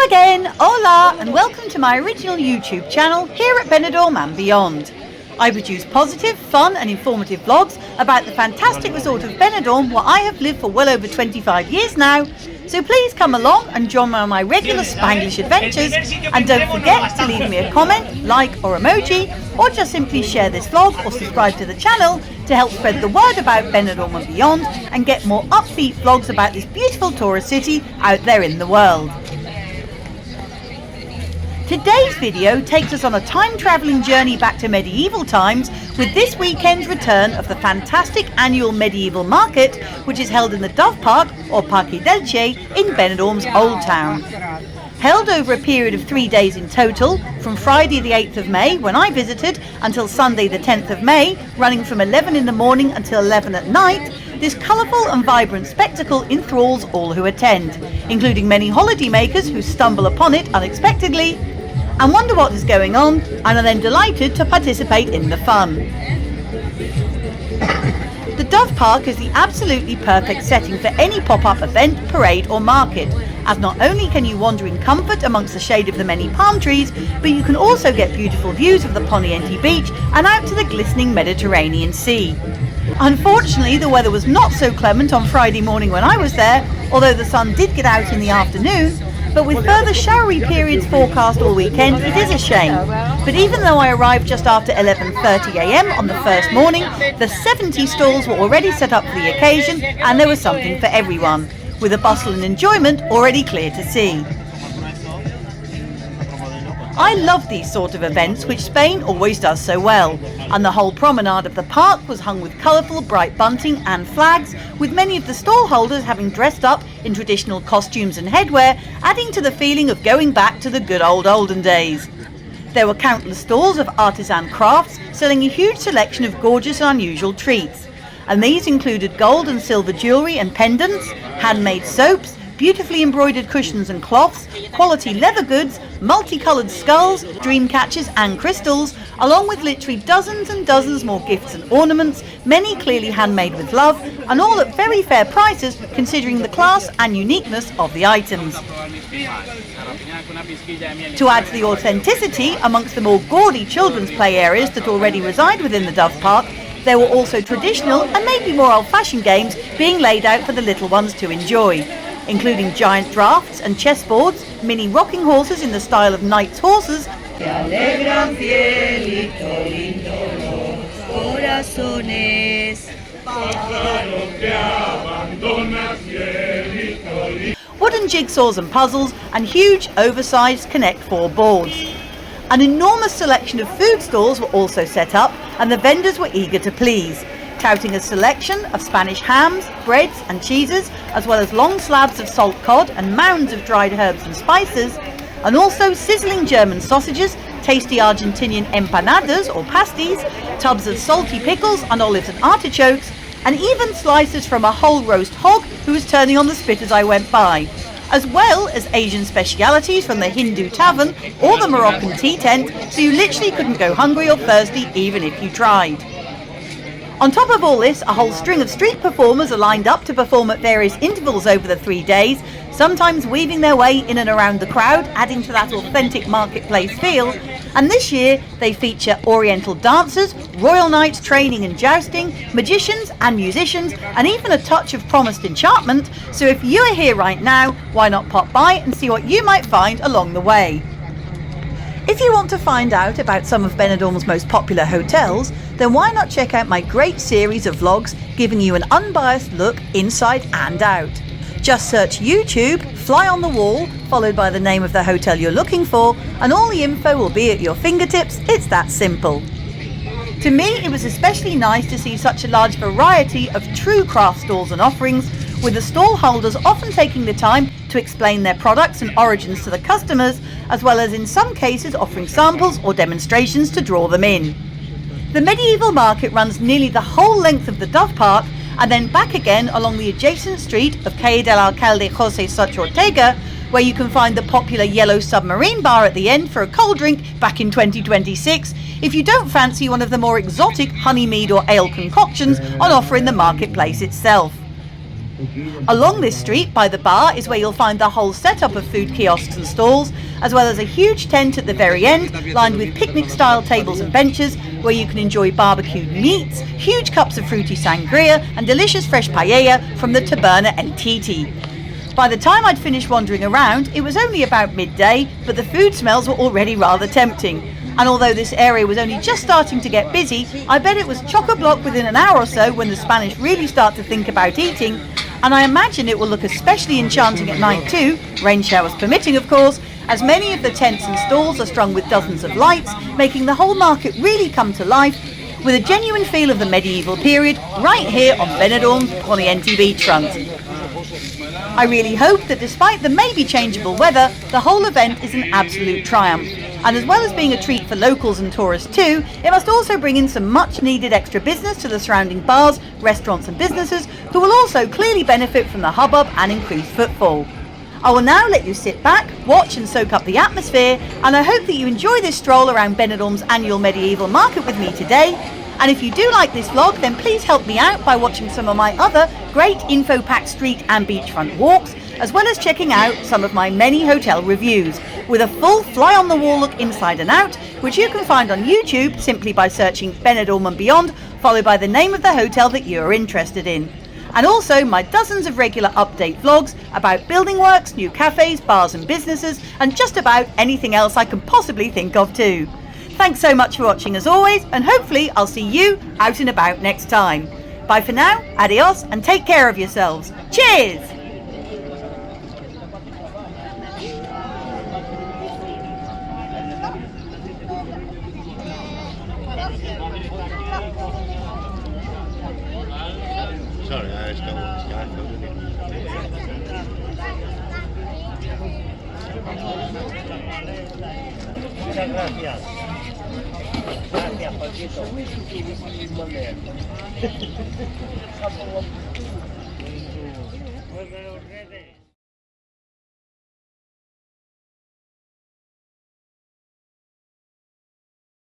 again, hola, and welcome to my original YouTube channel here at Benidorm and beyond. I produce positive, fun and informative vlogs about the fantastic resort of Benidorm where I have lived for well over 25 years now, so please come along and join me on my regular Spanglish adventures, and don't forget to leave me a comment, like or emoji, or just simply share this vlog or subscribe to the channel to help spread the word about Benidorm and beyond and get more upbeat vlogs about this beautiful tourist city out there in the world. Today's video takes us on a time-travelling journey back to medieval times with this weekend's return of the fantastic annual medieval market, which is held in the Dove Park or Parque Delce in Benidorm's Old Town. Held over a period of 3 days in total, from Friday the 8th of May when I visited until Sunday the 10th of May, running from 11 in the morning until 11 at night, this colourful and vibrant spectacle enthralls all who attend, including many holidaymakers who stumble upon it unexpectedly and wonder what is going on, and are then delighted to participate in the fun. The Dove Park is the absolutely perfect setting for any pop-up event, parade or market, as not only can you wander in comfort amongst the shade of the many palm trees, but you can also get beautiful views of the Poniente beach and out to the glistening Mediterranean Sea. Unfortunately, the weather was not so clement on Friday morning when I was there, although the sun did get out in the afternoon. But with further showery periods forecast all weekend, it is a shame. But even though I arrived just after 11:30 a.m. on the first morning, the 70 stalls were already set up for the occasion, and there was something for everyone, with the bustle and enjoyment already clear to see. I love these sort of events, which Spain always does so well, and the whole promenade of the park was hung with colourful bright bunting and flags, with many of the stall holders having dressed up in traditional costumes and headwear, adding to the feeling of going back to the good olden days. There were countless stalls of artisan crafts selling a huge selection of gorgeous and unusual treats, and these included gold and silver jewellery and pendants, handmade soaps, beautifully embroidered cushions and cloths, quality leather goods, multicoloured skulls, dream catchers and crystals, along with literally dozens and dozens more gifts and ornaments, many clearly handmade with love, and all at very fair prices considering the class and uniqueness of the items. To add to the authenticity amongst the more gaudy children's play areas that already reside within the Dove Park, there were also traditional and maybe more old-fashioned games being laid out for the little ones to enjoy, including giant drafts and chessboards, mini rocking horses in the style of knights' horses, wooden jigsaws and puzzles, and huge oversized Connect 4 boards. An enormous selection of food stalls were also set up, and the vendors were eager to please, touting a selection of Spanish hams, breads and cheeses, as well as long slabs of salt cod and mounds of dried herbs and spices, and also sizzling German sausages, tasty Argentinian empanadas or pasties, tubs of salty pickles and olives and artichokes, and even slices from a whole roast hog who was turning on the spit as I went by, as well as Asian specialities from the Hindu tavern or the Moroccan tea tent, so you literally couldn't go hungry or thirsty even if you tried. On top of all this, a whole string of street performers are lined up to perform at various intervals over the 3 days, sometimes weaving their way in and around the crowd, adding to that authentic marketplace feel. And this year they feature oriental dancers, royal knights training and jousting, magicians and musicians, and even a touch of promised enchantment. So if you are here right now, why not pop by and see what you might find along the way. If you want to find out about some of Benidorm's most popular hotels, then why not check out my great series of vlogs giving you an unbiased look inside and out. Just search YouTube, Fly on the Wall, followed by the name of the hotel you're looking for, and all the info will be at your fingertips. It's that simple. To me, it was especially nice to see such a large variety of true craft stalls and offerings, with the stall holders often taking the time to explain their products and origins to the customers, as well as in some cases offering samples or demonstrations to draw them in. The medieval market runs nearly the whole length of the Dove Park and then back again along the adjacent street of Calle del Alcalde José Soch Ortega, where you can find the popular Yellow Submarine Bar at the end for a cold drink back in 2026, if you don't fancy one of the more exotic honey mead or ale concoctions on offer in the marketplace itself. Along this street by the bar is where you'll find the whole setup of food kiosks and stalls, as well as a huge tent at the very end lined with picnic style tables and benches where you can enjoy barbecued meats, huge cups of fruity sangria and delicious fresh paella from the Taberna Entiti. By the time I'd finished wandering around, it was only about midday, but the food smells were already rather tempting. And although this area was only just starting to get busy, I bet it was chock-a-block within an hour or so when the Spanish really start to think about eating, and I imagine it will look especially enchanting at night too, rain showers permitting of course, as many of the tents and stalls are strung with dozens of lights, making the whole market really come to life, with a genuine feel of the medieval period right here on Benidorm's Poniente beachfront. I really hope that despite the maybe changeable weather, the whole event is an absolute triumph. And as well as being a treat for locals and tourists too, it must also bring in some much needed extra business to the surrounding bars, restaurants and businesses, who will also clearly benefit from the hubbub and increased footfall. I will now let you sit back, watch and soak up the atmosphere, and I hope that you enjoy this stroll around Benidorm's annual medieval market with me today. And if you do like this vlog, then please help me out by watching some of my other great info-packed street and beachfront walks, as well as checking out some of my many hotel reviews, with a full fly-on-the-wall look inside and out, which you can find on YouTube simply by searching Benidorm and Beyond, followed by the name of the hotel that you are interested in. And also my dozens of regular update vlogs about building works, new cafes, bars and businesses, and just about anything else I can possibly think of too. Thanks so much for watching as always, and hopefully I'll see you out and about next time. Bye for now, adios, and take care of yourselves. Cheers! Sorry, I just don't want this guy filming it. Gracias. Gracias, Paquito.